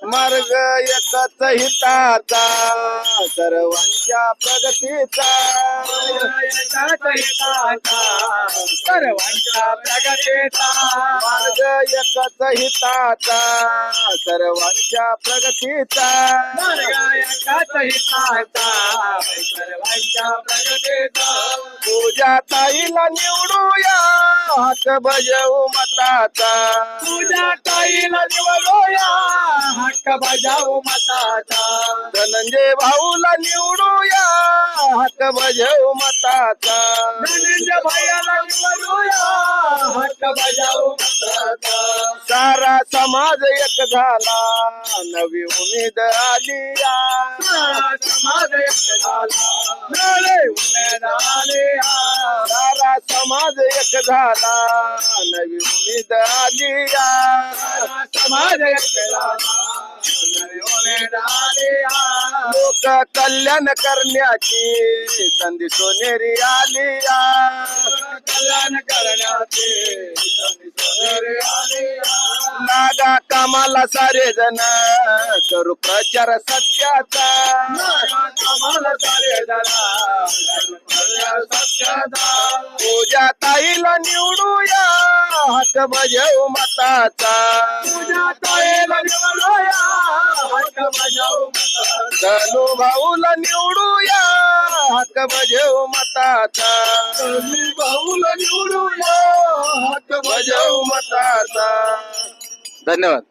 मार्ग एकच हिताचा सर्वांच्या प्रगतीचा सर्वांच्या प्रगतीचा मार्ग एकच हिताचा सर्वांच्या प्रगतीचा सर्वांच्या प्रगतीचा तुझ्या ताईला निवडूया हात बजावू मताचा तुझ्या ताईला निवडूया हक्क बजावू मताचा धनंजय भाऊला निवडूया हात बजावू मताचा धनंजय भैयाला निवडूया हक्क बजावू मताचा सारा समाज एक झाला नवी उमेद आली समाज एक झाला नवे उमेद आली सारा समाज एक झाला नवी उमेद आली समाज एक झाला नवे उमेद आली लोक कल्याण करण्याची संधी सोनेरी आली कल्याण करण्याचे सोनेरी आली नागा कामाला सारे जण करू प्रचार सत्याचा आम्हाला सारे जरा सत्याचा तुझ्या ताईला निवडूया हात बजावू मताचा तुझ्या ताईला निवडूया हक्क बजावू मताचा धनु भाऊला निवडूया हात बजावू मताचा भाऊला निवडूया हक्क बजावू मताचा धन्यवाद.